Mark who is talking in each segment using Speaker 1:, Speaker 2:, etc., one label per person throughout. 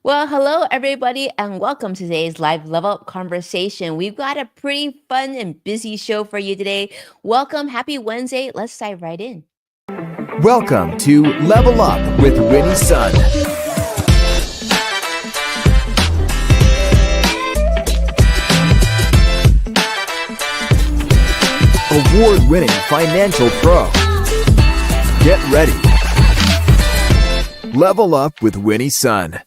Speaker 1: Well, hello, everybody, and welcome to today's live level up conversation. We've got a pretty fun and busy show for you today. Welcome. Happy Wednesday. Let's dive right in.
Speaker 2: Welcome to Level Up with Winnie Sun, award-winning financial pro. Get ready. Level Up with Winnie Sun.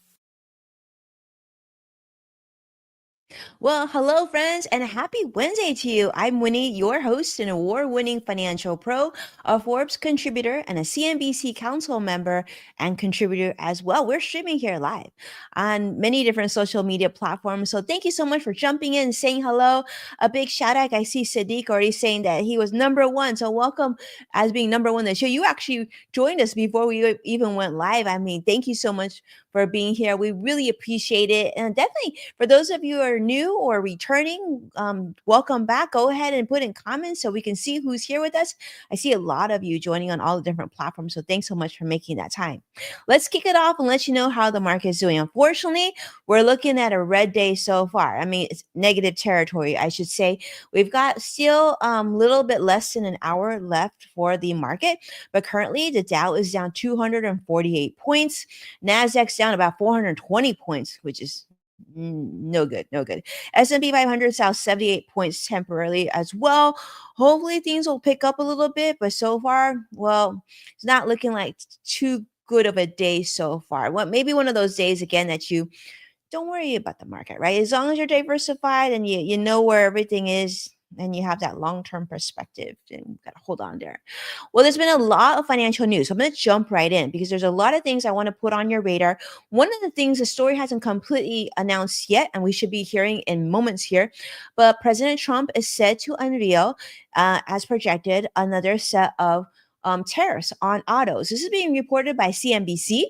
Speaker 1: Well, hello, friends, and happy Wednesday to you. I'm Winnie, your host and award winning financial pro, a Forbes contributor, and a CNBC council member and contributor as well. We're streaming here live on many different social media platforms. So thank you so much for jumping in, saying hello. A big shout out. I see Sadiq already saying that he was number one. So welcome as being number one in the show. You actually joined us before we even went live. I mean, thank you so much for being here. We really appreciate it. And definitely for those of you who are new or returning, welcome back. Go ahead and put in comments so we can see who's here with us. I see a lot of you joining on all the different platforms. So thanks so much for making that time. Let's kick it off and let you know how the market is doing. Unfortunately, we're looking at a red day so far. I mean, it's negative territory, I should say. We've got still a little bit less than an hour left for the market, but currently the Dow is down 248 points. Nasdaq's down about 420 points, which is no good, no good. S&P 500 south 78 points temporarily as well. Hopefully things will pick up a little bit, but so far, well, it's not looking like too good of a day so far. Well, maybe one of those days again that you don't worry about the market, right? As long as you're diversified and you know where everything is and you have that long-term perspective, and you gotta hold on there. Well, there's been a lot of financial news. So I'm going to jump right in because there's a lot of things I want to put on your radar. One of the things, the story hasn't completely announced yet, and we should be hearing in moments here, but President Trump is said to unveil, as projected, another set of tariffs on autos. This is being reported by CNBC.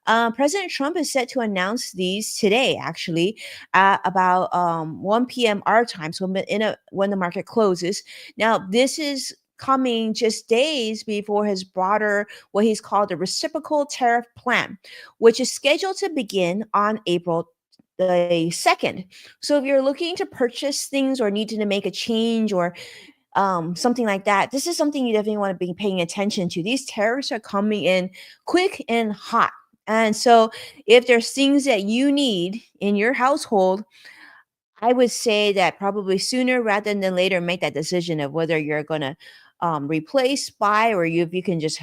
Speaker 1: President Trump is set to announce these today, actually, at about 1 p.m. our time, so when the market closes. Now, this is coming just days before his broader, what he's called the Reciprocal Tariff Plan, which is scheduled to begin on April the 2nd. So if you're looking to purchase things or need to make a change or something like that, this is something you definitely want to be paying attention to. These tariffs are coming in quick and hot. And so if there's things that you need in your household, I would say that probably sooner rather than later make that decision of whether you're going to replace, buy, or if you can just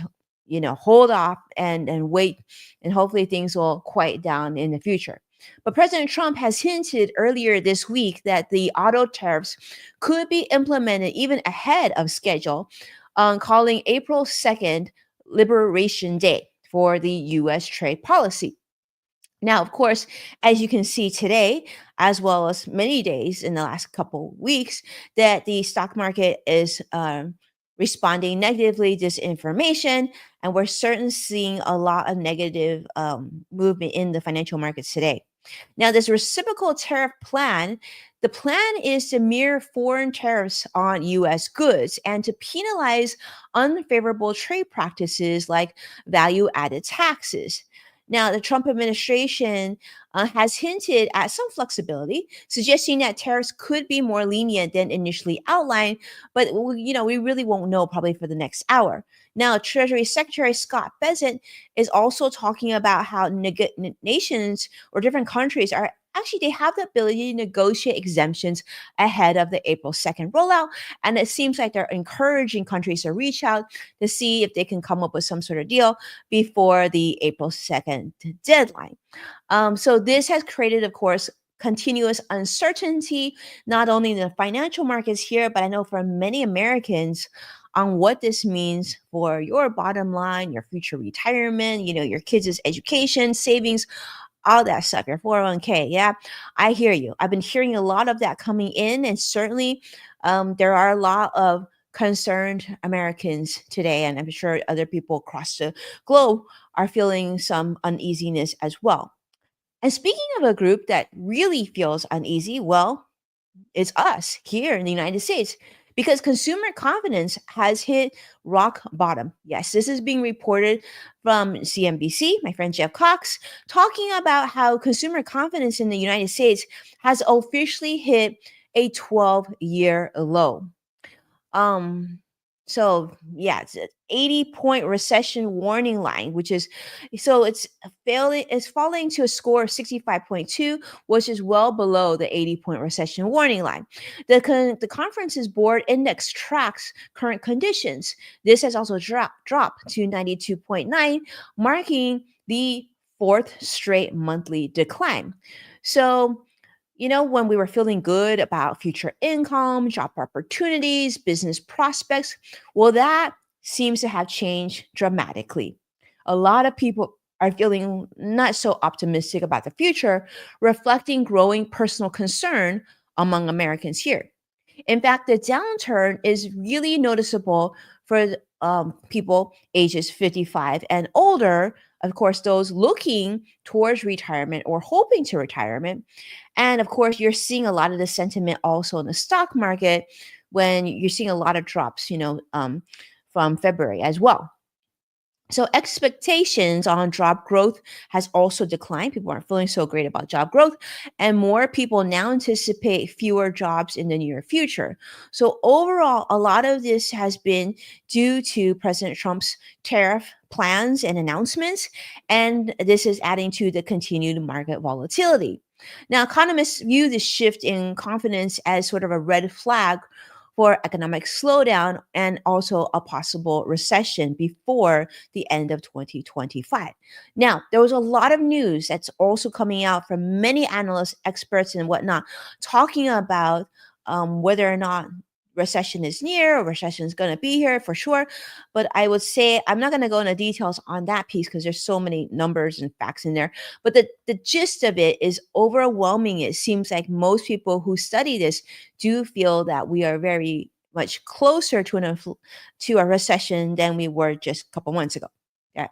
Speaker 1: hold off and wait, and hopefully things will quiet down in the future. But President Trump has hinted earlier this week that the auto tariffs could be implemented even ahead of schedule, calling April 2nd Liberation Day for the U.S. trade policy. Now, of course, as you can see today, as well as many days in the last couple weeks, that the stock market is responding negatively to this information, and we're certainly seeing a lot of negative movement in the financial markets today. Now, this reciprocal tariff plan, the plan is to mirror foreign tariffs on U.S. goods and to penalize unfavorable trade practices like value-added taxes. Now, the Trump administration has hinted at some flexibility, suggesting that tariffs could be more lenient than initially outlined, but we really won't know probably for the next hour. Now, Treasury Secretary Scott Bessent is also talking about how nations or different countries are actually, they have the ability to negotiate exemptions ahead of the April 2nd rollout. And it seems like they're encouraging countries to reach out to see if they can come up with some sort of deal before the April 2nd deadline. So this has created, of course, continuous uncertainty, not only in the financial markets here, but I know for many Americans on what this means for your bottom line, your future retirement, your kids' education, savings, all that stuff, your 401k. Yeah, I hear you. I've been hearing a lot of that coming in, and certainly there are a lot of concerned Americans today, and I'm sure other people across the globe are feeling some uneasiness as well. And speaking of a group that really feels uneasy, well, it's us here in the United States because consumer confidence has hit rock bottom. Yes, this is being reported from CNBC, my friend Jeff Cox, talking about how consumer confidence in the United States has officially hit a 12-year low. Um, so yeah, it's an 80-point recession warning line, which is so it's falling to a score of 65.2, which is well below the 80-point recession warning line. The conference's board index tracks current conditions. This has also dropped to 92.9, marking the fourth straight monthly decline. So when we were feeling good about future income, job opportunities, business prospects, well, that seems to have changed dramatically. A lot of people are feeling not so optimistic about the future, reflecting growing personal concern among Americans here. In fact, the downturn is really noticeable for people ages 55 and older, of course, those looking towards retirement or hoping to retirement. And of course, you're seeing a lot of the sentiment also in the stock market when you're seeing a lot of drops, from February as well. So expectations on job growth has also declined. People aren't feeling so great about job growth, and more people now anticipate fewer jobs in the near future. So overall, a lot of this has been due to President Trump's tariff plans and announcements, and this is adding to the continued market volatility. Now, economists view this shift in confidence as sort of a red flag for economic slowdown and also a possible recession before the end of 2025. Now, there was a lot of news that's also coming out from many analysts, experts, and whatnot, talking about whether or not recession is near or recession is going to be here for sure. But I would say I'm not going to go into details on that piece because there's so many numbers and facts in there. But the gist of it is overwhelming. It seems like most people who study this do feel that we are very much closer to to a recession than we were just a couple months ago. Yeah.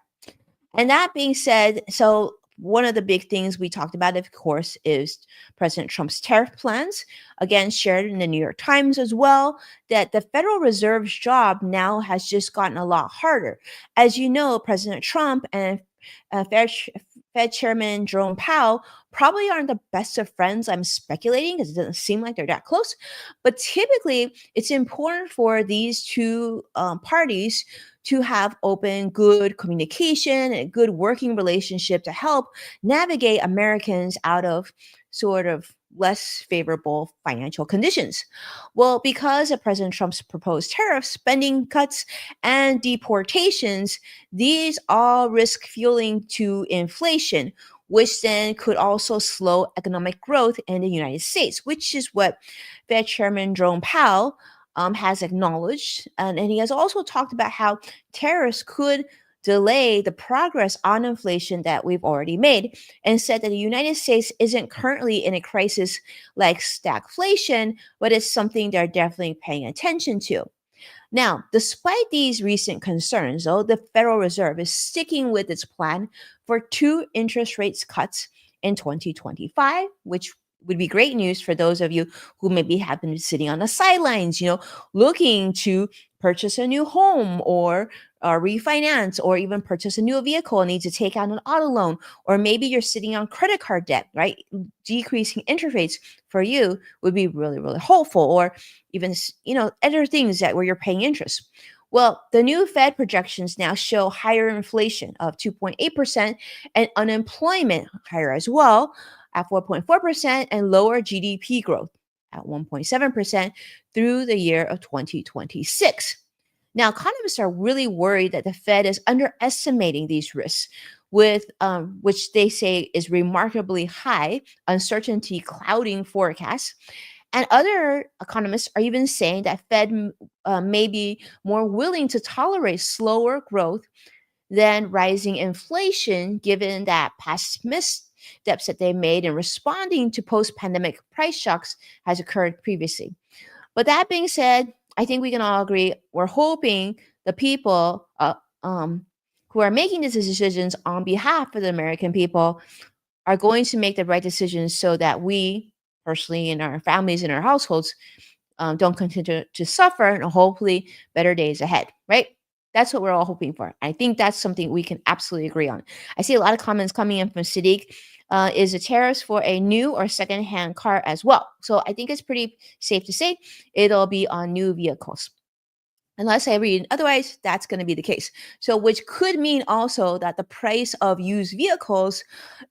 Speaker 1: And that being said, so one of the big things we talked about, of course, is President Trump's tariff plans, again, shared in the New York Times as well, that the Federal Reserve's job now has just gotten a lot harder. As you know, President Trump and Fed Chairman Jerome Powell probably aren't the best of friends. I'm speculating because it doesn't seem like they're that close. But typically, it's important for these two parties to have open, good communication and a good working relationship to help navigate Americans out of sort of less favorable financial conditions. Well, because of President Trump's proposed tariffs, spending cuts, and deportations, these all risk fueling to inflation, which then could also slow economic growth in the United States, which is what Fed Chairman Jerome Powell has acknowledged. And he has also talked about how tariffs could delay the progress on inflation that we've already made, and said that the United States isn't currently in a crisis like stagflation, but it's something they're definitely paying attention to. Now, despite these recent concerns, though, the Federal Reserve is sticking with its plan for two interest rates cuts in 2025, which would be great news for those of you who maybe have been sitting on the sidelines, looking to purchase a new home or refinance or even purchase a new vehicle and need to take out an auto loan. Or maybe you're sitting on credit card debt, right? Decreasing interest rates for you would be really, really hopeful. Or even, other things that where you're paying interest. Well, the new Fed projections now show higher inflation of 2.8% and unemployment higher as well at 4.4% and lower GDP growth at 1.7% through the year of 2026. Now, economists are really worried that the Fed is underestimating these risks, with which they say is remarkably high uncertainty clouding forecasts. And other economists are even saying that Fed may be more willing to tolerate slower growth than rising inflation, given that past missteps that they made in responding to post-pandemic price shocks has occurred previously. But that being said, I think we can all agree we're hoping the people who are making these decisions on behalf of the American people are going to make the right decisions so that we, personally, in our families, in our households, don't continue to suffer, and hopefully better days ahead, right? That's what we're all hoping for. I think that's something we can absolutely agree on. I see a lot of comments coming in from Sadiq. Is the tariffs for a new or second-hand car as well? So I think it's pretty safe to say it'll be on new vehicles. Unless I read otherwise, that's going to be the case. So, which could mean also that the price of used vehicles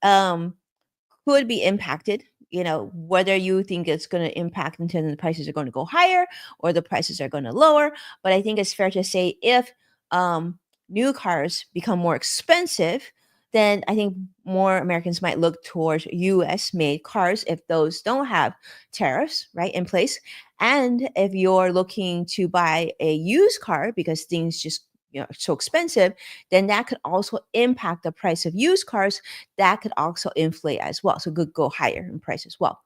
Speaker 1: um, could be impacted. Whether you think it's going to impact until the prices are going to go higher or the prices are going to lower. But I think it's fair to say if um, new cars become more expensive, then I think more Americans might look towards US made cars if those don't have tariffs, right, in place. And if you're looking to buy a used car because things just are so expensive, then that could also impact the price of used cars. That could also inflate as well. So could go higher in price as well.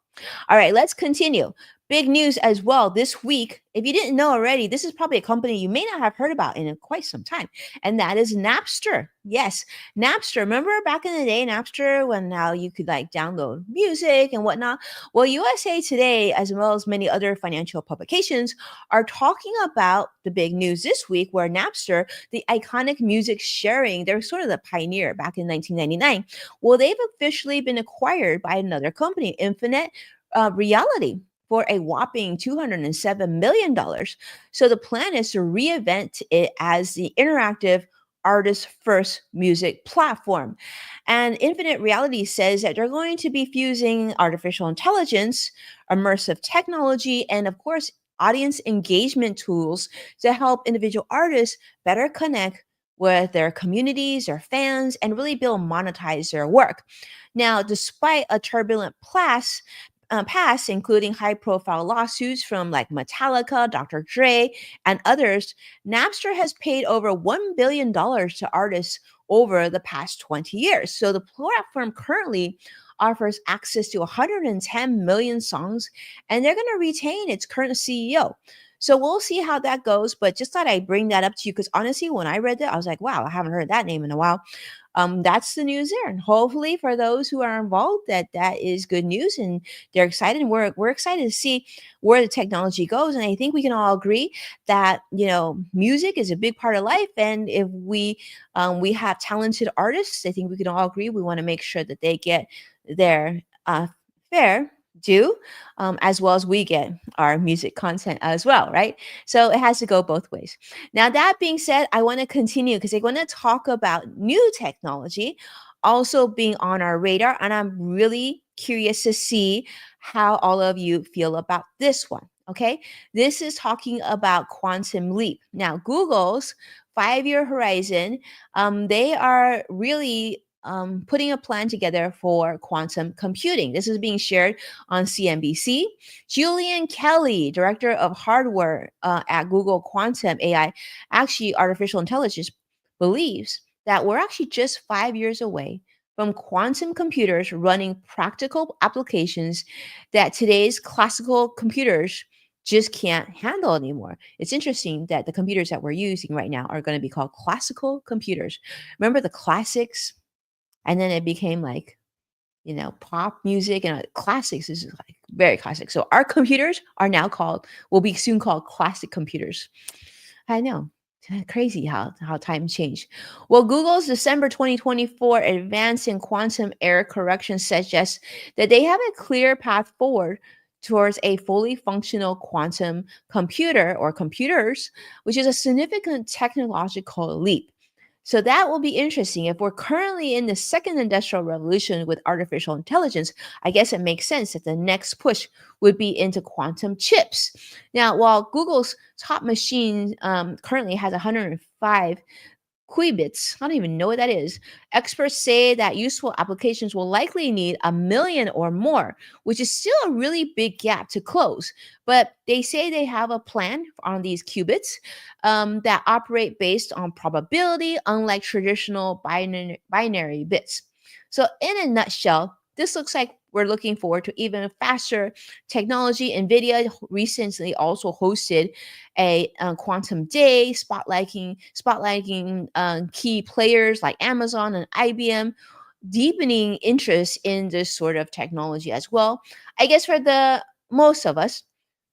Speaker 1: All right, let's continue. Big news as well this week. If you didn't know already, this is probably a company you may not have heard about in quite some time, and that is Napster. Yes, Napster. Remember back in the day, Napster, when now you could like download music and whatnot? Well, USA Today, as well as many other financial publications, are talking about the big news this week where Napster, the iconic music sharing, they're sort of the pioneer back in 1999. Well, they've officially been acquired by another company, Infinite Reality, for a whopping $207 million. So the plan is to reinvent it as the interactive artist first music platform. And Infinite Reality says that they're going to be fusing artificial intelligence, immersive technology, and of course, audience engagement tools to help individual artists better connect with their communities, their fans, and really build monetize their work. Now, despite a turbulent past, including high profile lawsuits from like Metallica, Dr. Dre, and others, Napster has paid over $1 billion to artists over the past 20 years. So the platform currently offers access to 110 million songs, and they're going to retain its current CEO. So we'll see how that goes, but just thought I'd bring that up to you because honestly, when I read that, I was like, wow, I haven't heard that name in a while. That's the news there, and hopefully for those who are involved, that is good news, and they're excited. And we're excited to see where the technology goes. And I think we can all agree that music is a big part of life, and if we have talented artists, I think we can all agree we want to make sure that they get their fair due, as well as we get our music content as well, right? So it has to go both ways. Now, that being said, I want to continue because I want to talk about new technology also being on our radar. And I'm really curious to see how all of you feel about this one. Okay. This is talking about quantum leap. Now, Google's 5-year horizon, they are really putting a plan together for quantum computing. This is being shared on CNBC. Julian Kelly, director of hardware at Google Quantum AI, actually artificial intelligence, believes that we're actually just 5 years away from quantum computers running practical applications that today's classical computers just can't handle anymore. It's interesting that the computers that we're using right now are going to be called classical computers. Remember the classics? And then it became like pop music and classics is like very classic. So our computers are now will be soon called classic computers. I know. Crazy how time changed. Well, Google's December 2024 advance in quantum error correction suggests that they have a clear path forward towards a fully functional quantum computer or computers, which is a significant technological leap. So that will be interesting. If we're currently in the second industrial revolution with artificial intelligence, I guess it makes sense that the next push would be into quantum chips. Now, while Google's top machine currently has 105 qubits. I don't even know what that is. Experts say that useful applications will likely need a million or more, which is still a really big gap to close. But they say they have a plan on these qubits that operate based on probability, unlike traditional binary bits. So, in a nutshell, this looks like we're looking forward to even faster technology. NVIDIA recently also hosted a quantum day, spotlighting key players like Amazon and IBM, deepening interest in this sort of technology as well. I guess for the most of us,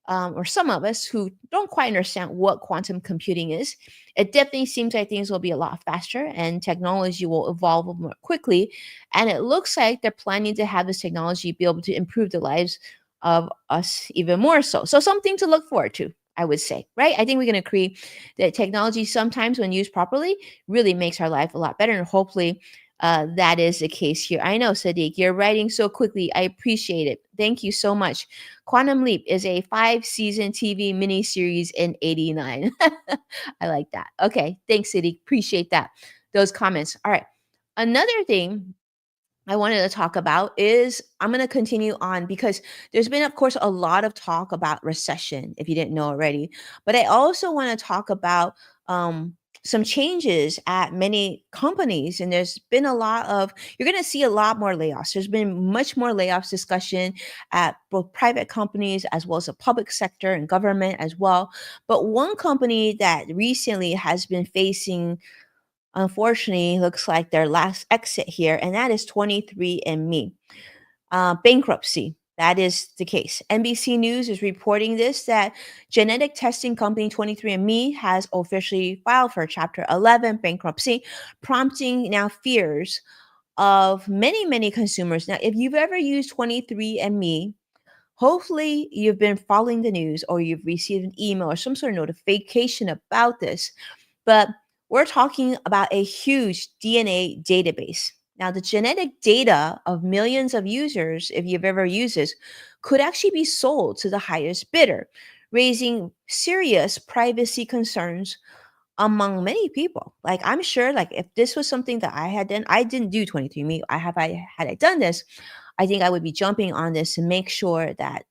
Speaker 1: or some of us who don't quite understand what quantum computing is, it definitely seems like things will be a lot faster and technology will evolve more quickly. And it looks like they're planning to have this technology be able to improve the lives of us even more so. So, something to look forward to, I would say, right? I think we can agree that technology sometimes, when used properly, really makes our life a lot better. And hopefully, that is the case here. I know, Sadiq, you're writing so quickly. I appreciate it. Thank you so much. Quantum Leap is a 5-season TV miniseries in '89. I like that. Okay. Thanks, Sadiq. Appreciate that. Those comments. All right. Another thing I wanted to talk about is I'm going to continue on because there's been, of course, a lot of talk about recession, if you didn't know already. But I also want to talk about um, some changes at many companies. And there's been a lot of, you're going to see a lot more layoffs. There's been much more layoffs discussion at both private companies as well as the public sector and government as well. But one company that recently has been facing, unfortunately, looks like their last exit here, and that is 23andMe bankruptcy. That is the case. NBC News is reporting this that genetic testing company 23andMe has officially filed for Chapter 11 bankruptcy, prompting now fears of many, many consumers. Now, if you've ever used 23andMe, hopefully you've been following the news or you've received an email or some sort of notification about this, but we're talking about a huge DNA database. Now, the genetic data of millions of users, if you've ever used this, could actually be sold to the highest bidder, raising serious privacy concerns among many people. Like, I'm sure, like, if this was something that I had done, I didn't do 23andMe. I had I done this, I think I would be jumping on this to make sure that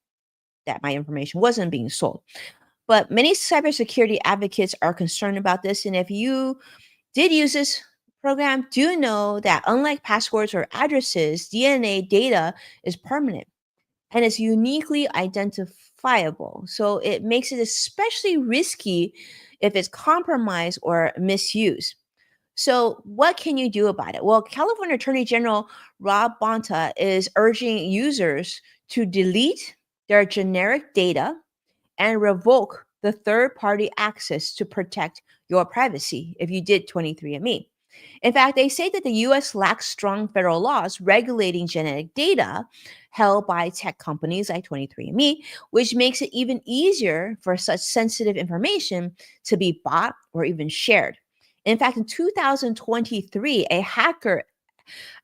Speaker 1: my information wasn't being sold. But many cybersecurity advocates are concerned about this. And if you did use this program, do know that unlike passwords or addresses, DNA data is permanent and it's uniquely identifiable. So it makes it especially risky if it's compromised or misused. So, what can you do about it? Well, California Attorney General Rob Bonta is urging users to delete their generic data and revoke the third party access to protect your privacy if you did 23andMe. In fact, they say that the US lacks strong federal laws regulating genetic data held by tech companies like 23andMe, which makes it even easier for such sensitive information to be bought or even shared. In fact, in 2023, a hacker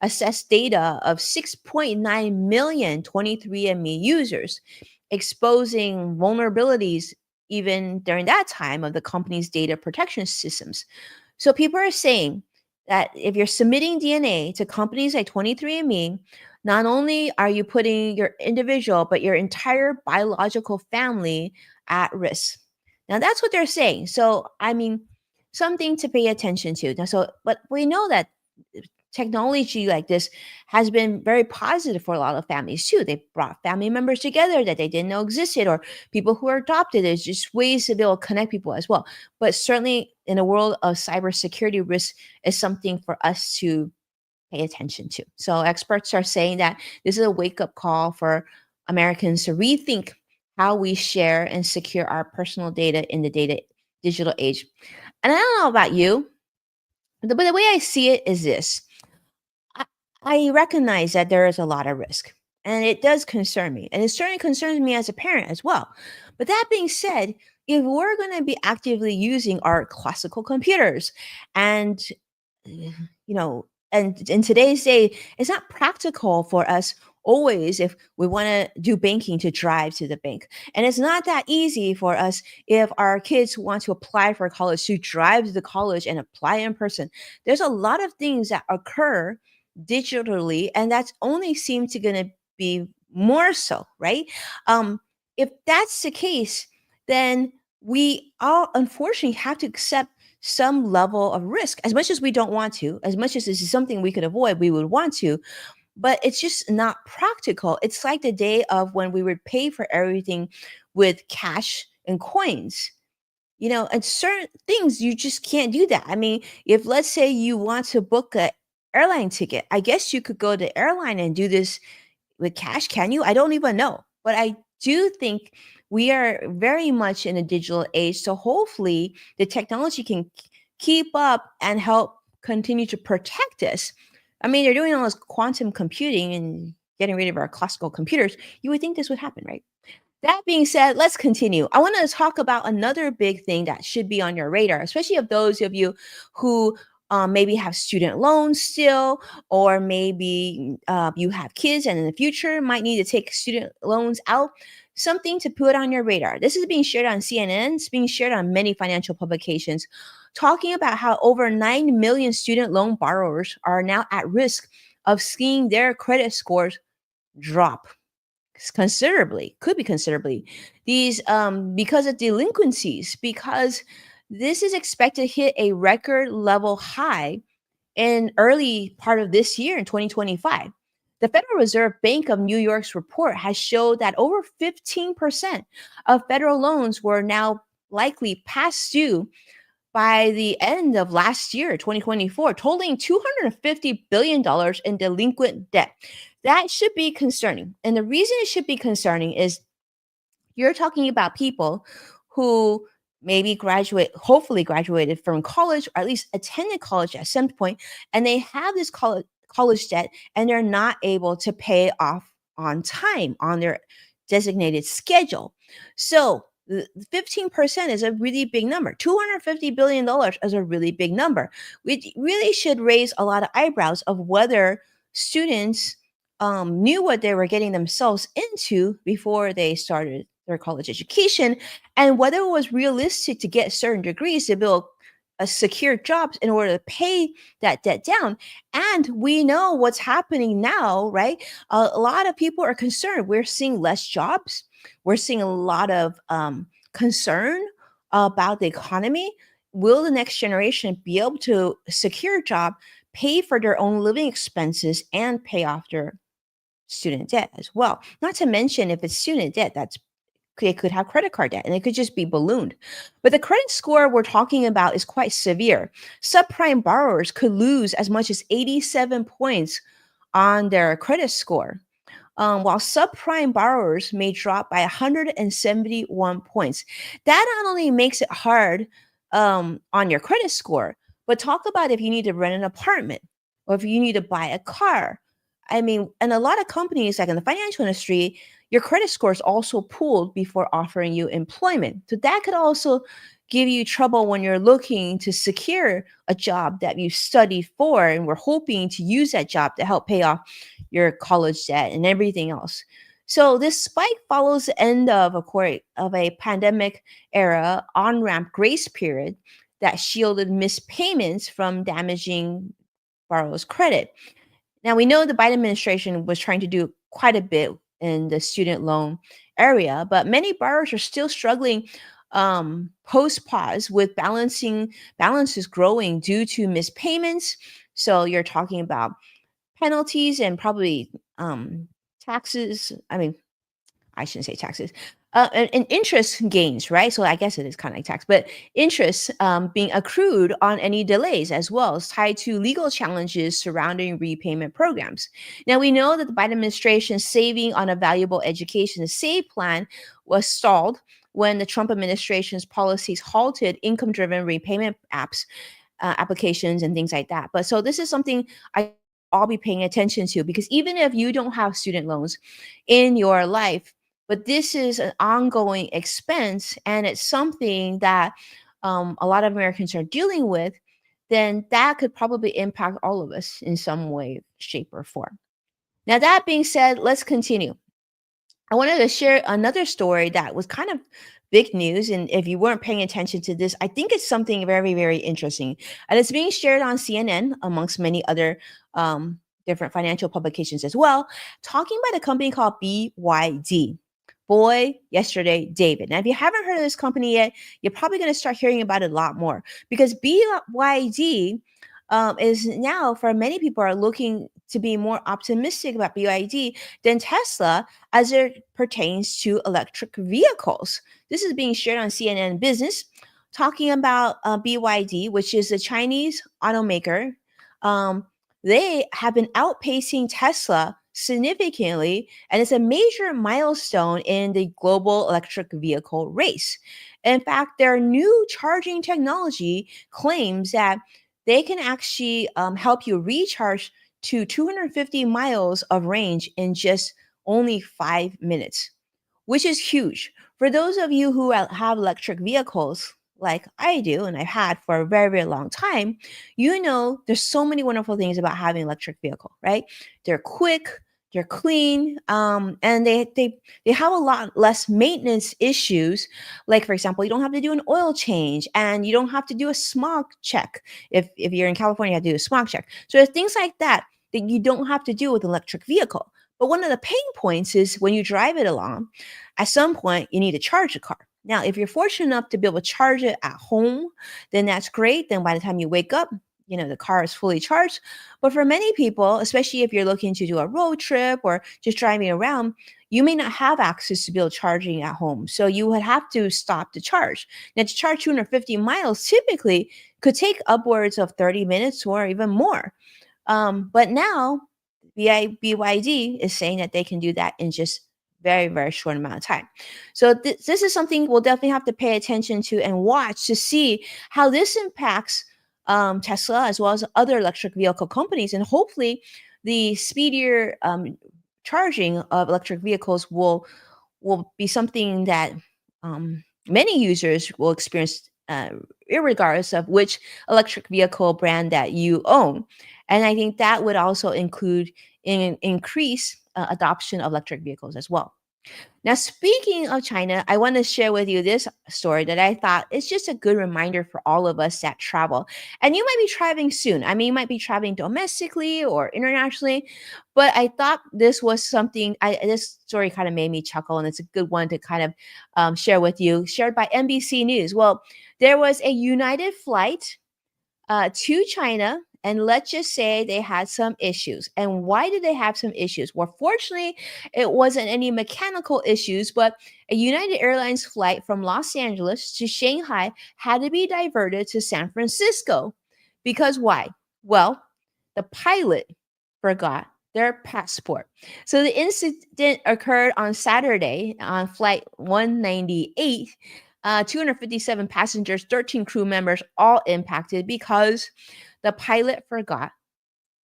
Speaker 1: assessed data of 6.9 million 23andMe users, exposing vulnerabilities even during that time of the company's data protection systems. So people are saying that if you're submitting DNA to companies like 23andMe, not only are you putting your individual, but your entire biological family at risk. Now that's what they're saying. So I mean, something to pay attention to. Now, so, but we know that technology like this has been very positive for a lot of families too. They brought family members together that they didn't know existed, or people who are adopted. There's just ways to be able to connect people as well. But certainly, in a world of cybersecurity risk, is something for us to pay attention to. So experts are saying that this is a wake up call for Americans to rethink how we share and secure our personal data in the digital age. And I don't know about you, but the way I see it is this. I, I recognize that there is a lot of risk, and it does concern me, and it certainly concerns me as a parent as well. But that being said, if we're going to be actively using our classical computers, and and in today's day, it's not practical for us always if we want to do banking to drive to the bank. And it's not that easy for us if our kids want to apply for college to drive to the college and apply in person. There's a lot of things that occur digitally, and that's only seem to going to be more so, right? If that's the case, then we all unfortunately have to accept some level of risk, as much as we don't want to, as much as this is something we could avoid, we would want to, but it's just not practical. It's like the day of when we would pay for everything with cash and coins. And certain things you just can't do that. I mean, if let's say you want to book a airline ticket, I guess you could go to the airline and do this with cash, can you? I don't even know. But I do think we are very much in a digital age. So hopefully the technology can keep up and help continue to protect us. I mean, they're doing all this quantum computing and getting rid of our classical computers. You would think this would happen, right? That being said, let's continue. I want to talk about another big thing that should be on your radar, especially of those of you who maybe have student loans still, or maybe you have kids and in the future might need to take student loans out. Something to put on your radar. This is being shared on CNN, it's being shared on many financial publications, talking about how over 9 million student loan borrowers are now at risk of seeing their credit scores drop considerably, could be considerably, these because of delinquencies, because this is expected to hit a record level high in early part of this year in 2025. The Federal Reserve Bank of New York's report has showed that over 15% of federal loans were now likely past due by the end of last year, 2024, totaling $250 billion in delinquent debt. That should be concerning. And the reason it should be concerning is you're talking about people who maybe hopefully graduated from college, or at least attended college at some point, and they have this college debt and they're not able to pay off on time on their designated schedule. So 15% is a really big number. $250 billion is a really big number. We really should raise a lot of eyebrows of whether students knew what they were getting themselves into before they started their college education, and whether it was realistic to get certain degrees to build a secure jobs in order to pay that debt down. And we know what's happening now, right? A lot of people are concerned. We're seeing less jobs. We're seeing a lot of concern about the economy. Will the next generation be able to secure a job, pay for their own living expenses, and pay off their student debt as well? Not to mention, if it's student debt, they could have credit card debt and it could just be ballooned. But the credit score we're talking about is quite severe. Subprime borrowers could lose as much as 87 points on their credit score, while subprime borrowers may drop by 171 points. That not only makes it hard on your credit score, but talk about if you need to rent an apartment or if you need to buy a car. I mean, and a lot of companies, like in the financial industry, your credit score is also pooled before offering you employment. So that could also give you trouble when you're looking to secure a job that you studied for and we're hoping to use that job to help pay off your college debt and everything else. So this spike follows the end of course, of a pandemic era on-ramp grace period that shielded missed payments from damaging borrowers' credit. Now, we know the Biden administration was trying to do quite a bit in the student loan area, but many borrowers are still struggling post pause with balances growing due to missed payments. So you're talking about penalties and probably taxes. I mean, I shouldn't say taxes. And interest gains, right? So I guess it is kind of like tax, but interest being accrued on any delays as well, is tied to legal challenges surrounding repayment programs. Now we know that the Biden administration's Saving on a Valuable Education Save plan was stalled when the Trump administration's policies halted income-driven repayment applications and things like that. But so this is something I'll be paying attention to, because even if you don't have student loans in your life, but this is an ongoing expense and it's something that a lot of Americans are dealing with, then that could probably impact all of us in some way, shape, or form. Now, that being said, let's continue. I wanted to share another story that was kind of big news. And if you weren't paying attention to this, I think it's something very, very interesting. And it's being shared on CNN amongst many other different financial publications as well, talking about a company called BYD. Boy, yesterday, David. Now, if you haven't heard of this company yet, you're probably going to start hearing about it a lot more, because BYD is now, for many people, are looking to be more optimistic about BYD than Tesla as it pertains to electric vehicles. This is being shared on CNN Business, talking about BYD, which is a Chinese automaker. They have been outpacing Tesla significantly, and it's a major milestone in the global electric vehicle race. In fact, their new charging technology claims that they can actually help you recharge to 250 miles of range in just only 5 minutes, which is huge. For those of you who have electric vehicles, like I do, and I've had for a very, very long time, you know there's so many wonderful things about having an electric vehicle, right? They're quick, they're clean, and they have a lot less maintenance issues. Like for example, you don't have to do an oil change, and you don't have to do a smog check. If you're in California, you have to do a smog check. So there's things like that that you don't have to do with an electric vehicle. But one of the pain points is when you drive it along, at some point you need to charge the car. Now, if you're fortunate enough to be able to charge it at home, then that's great. Then by the time you wake up, the car is fully charged. But for many people, especially if you're looking to do a road trip or just driving around, you may not have access to be able to charging at home. So you would have to stop to charge. Now, to charge 250 miles typically could take upwards of 30 minutes or even more. But now BYD is saying that they can do that in just very, very short amount of time. So this is something we'll definitely have to pay attention to and watch to see how this impacts Tesla as well as other electric vehicle companies. And hopefully the speedier charging of electric vehicles will be something that many users will experience regardless of which electric vehicle brand that you own. And I think that would also include increase adoption of electric vehicles as well. Now, speaking of China, I want to share with you this story that I thought is just a good reminder for all of us that travel. And you might be traveling soon. I mean, you might be traveling domestically or internationally, but I thought this was something. This story kind of made me chuckle, and it's a good one to kind of share with you. Shared by NBC News. Well, there was a United flight to China. And let's just say they had some issues. And why did they have some issues? Well, fortunately, it wasn't any mechanical issues, but a United Airlines flight from Los Angeles to Shanghai had to be diverted to San Francisco. Because why? Well, the pilot forgot their passport. So the incident occurred on Saturday on flight 198. 257 passengers, 13 crew members, all impacted because the pilot forgot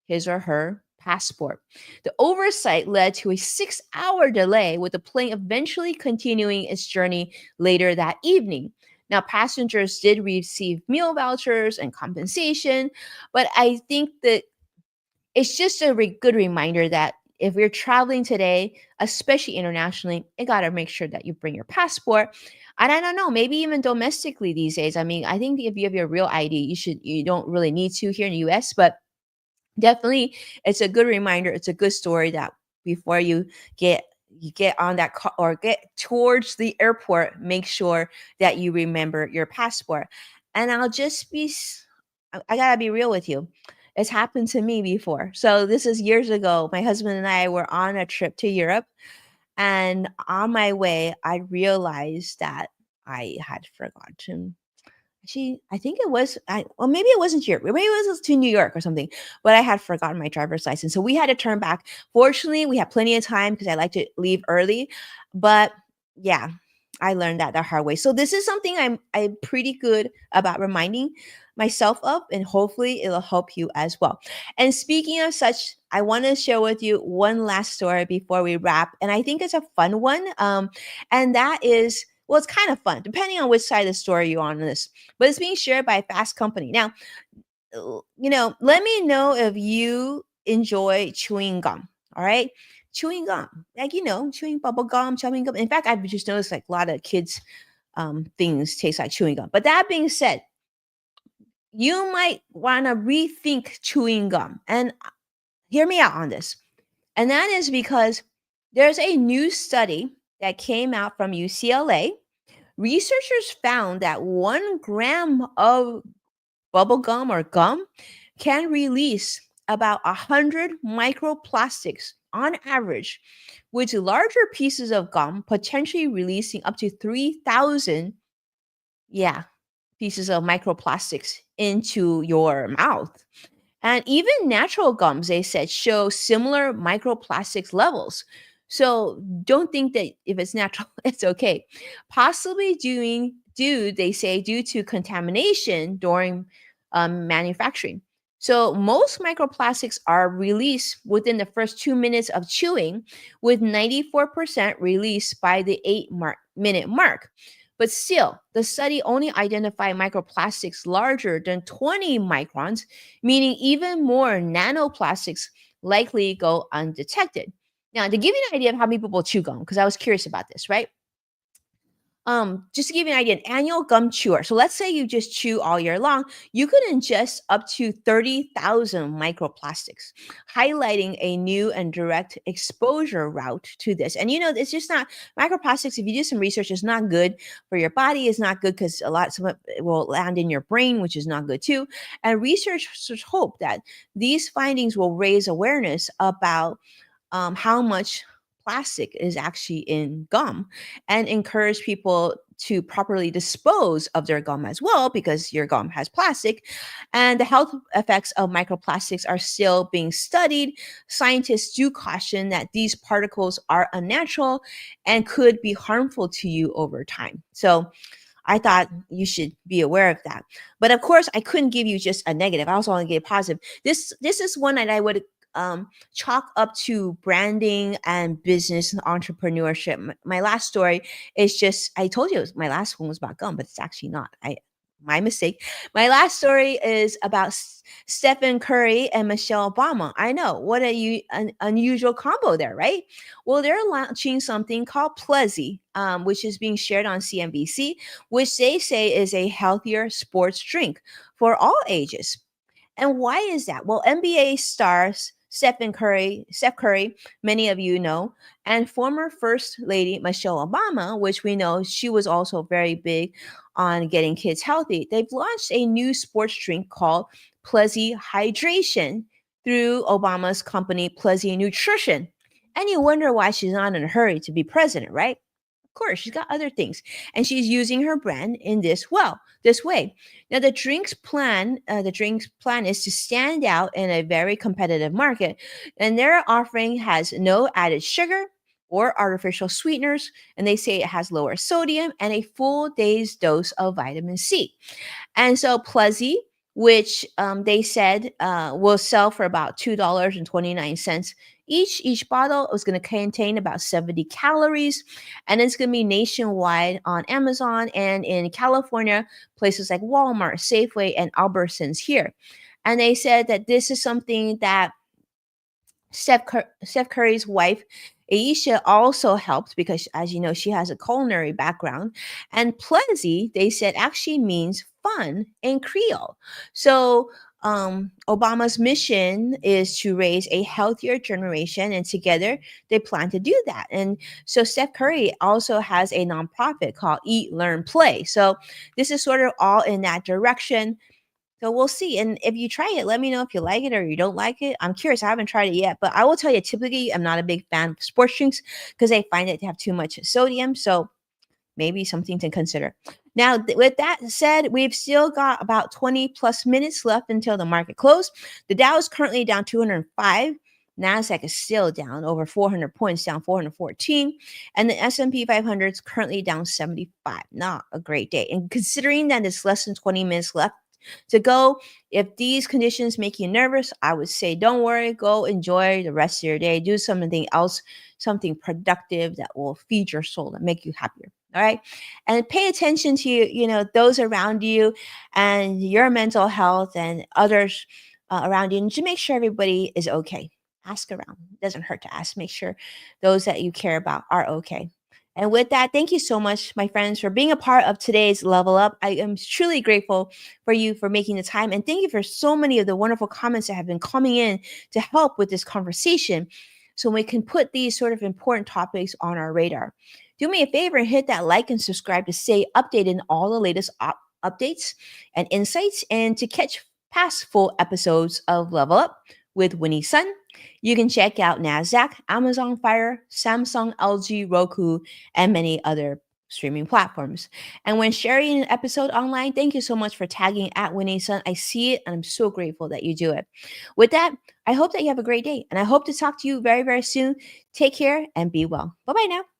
Speaker 1: his or her passport. The oversight led to a 6-hour delay, with the plane eventually continuing its journey later that evening. Now, passengers did receive meal vouchers and compensation, but I think that it's just a good reminder that if you're traveling today, especially internationally, you got to make sure that you bring your passport. And I don't know, maybe even domestically these days. I mean, I think if you have your real ID, you don't really need to here in the US, but definitely it's a good reminder. It's a good story that before you get on that car or get towards the airport, make sure that you remember your passport. And I'll just I gotta be real with you. It's happened to me before. So this is years ago. My husband and I were on a trip to Europe, and on my way, I realized that I had forgotten. Actually, I think it was well, maybe it wasn't Europe. Maybe it was to New York or something. But I had forgotten my driver's license, so we had to turn back. Fortunately, we had plenty of time because I like to leave early. But yeah, I learned that the hard way. So this is something I'm pretty good about reminding myself of, and hopefully it'll help you as well. And speaking of such, I want to share with you one last story before we wrap, and I think it's a fun one. And that is, well, it's kind of fun depending on which side of the story you're on this, but it's being shared by Fast Company. Now, let me know if you enjoy chewing gum. All right. Chewing gum, like, chewing bubble gum, chewing gum. In fact, I've just noticed like a lot of kids' things taste like chewing gum. But that being said, you might want to rethink chewing gum. And hear me out on this. And that is because there's a new study that came out from UCLA. Researchers found that 1 gram of bubble gum or gum can release about 100 microplastics on average, with larger pieces of gum potentially releasing up to 3,000, yeah, pieces of microplastics into your mouth. And even natural gums, they said, show similar microplastics levels. So don't think that if it's natural, it's okay. Possibly they say, due to contamination during manufacturing. So most microplastics are released within the first 2 minutes of chewing, with 94% released by the minute mark. But still, the study only identified microplastics larger than 20 microns, meaning even more nanoplastics likely go undetected. Now, to give you an idea of how many people chew gum, because I was curious about this, right? Just to give you an idea, an annual gum chewer. So let's say you just chew all year long, you could ingest up to 30,000 microplastics, highlighting a new and direct exposure route to this. And it's just not microplastics. If you do some research, it's not good for your body. It's not good because some of it will land in your brain, which is not good too. And researchers hope that these findings will raise awareness about how much plastic is actually in gum and encourage people to properly dispose of their gum as well, because your gum has plastic. And the health effects of microplastics are still being studied. Scientists do caution that these particles are unnatural and could be harmful to you over time. So I thought you should be aware of that. But of course, I couldn't give you just a negative. I also want to give positive. This is one that I would chalk up to branding and business and entrepreneurship. My last story is just, I told you my last one was about gum, but it's actually not. My mistake. My last story is about Stephen Curry and Michelle Obama. I know, what an unusual combo there, right? Well, they're launching something called Plezzy, which is being shared on CNBC, which they say is a healthier sports drink for all ages. And why is that? Well, NBA stars Steph Curry, many of you know, and former First Lady Michelle Obama, which we know she was also very big on getting kids healthy. They've launched a new sports drink called Plezzy Hydration through Obama's company Plezzy Nutrition. And you wonder why she's not in a hurry to be president, right? Of course, she's got other things, and she's using her brand in this way. Now, the drinks plan is to stand out in a very competitive market, and their offering has no added sugar or artificial sweeteners, and they say it has lower sodium and a full day's dose of vitamin C. And so Plezzy, which they said will sell for about $2.29 each bottle is going to contain about 70 calories, and it's going to be nationwide on Amazon and in California, places like Walmart, Safeway, and Albertsons here. And they said that this is something that Steph Curry's wife, Aisha, also helped because, as you know, she has a culinary background. And Plezzy, they said, actually means fun in Creole. So, Obama's mission is to raise a healthier generation, and together they plan to do that. And so, Steph Curry also has a nonprofit called Eat, Learn, Play. So, this is sort of all in that direction. So we'll see. And if you try it, let me know if you like it or you don't like it. I'm curious. I haven't tried it yet, but I will tell you, typically, I'm not a big fan of sports drinks because I find it to have too much sodium. So maybe something to consider. Now, with that said, we've still got about 20 plus minutes left until the market close. The Dow is currently down 205. Nasdaq is still down over 400 points, down 414, and the S&P 500 is currently down 75. Not a great day. And considering that it's less than 20 minutes left to go, if these conditions make you nervous, I would say don't worry, go enjoy the rest of your day, do something else, something productive that will feed your soul and make you happier. All right. And pay attention to those around you and your mental health and others around you, and to make sure everybody is okay. Ask around. It doesn't hurt to ask. Make sure those that you care about are okay. And with that, thank you so much, my friends, for being a part of today's Level Up. I am truly grateful for you for making the time. And thank you for so many of the wonderful comments that have been coming in to help with this conversation so we can put these sort of important topics on our radar. Do me a favor and hit that like and subscribe to stay updated in all the latest updates and insights, and to catch past full episodes of Level Up with Winnie Sun. You can check out NASDAQ, Amazon Fire, Samsung, LG, Roku, and many other streaming platforms. And when sharing an episode online, thank you so much for tagging at Winnie Sun. I see it and I'm so grateful that you do it. With that, I hope that you have a great day and I hope to talk to you very, very soon. Take care and be well. Bye bye now.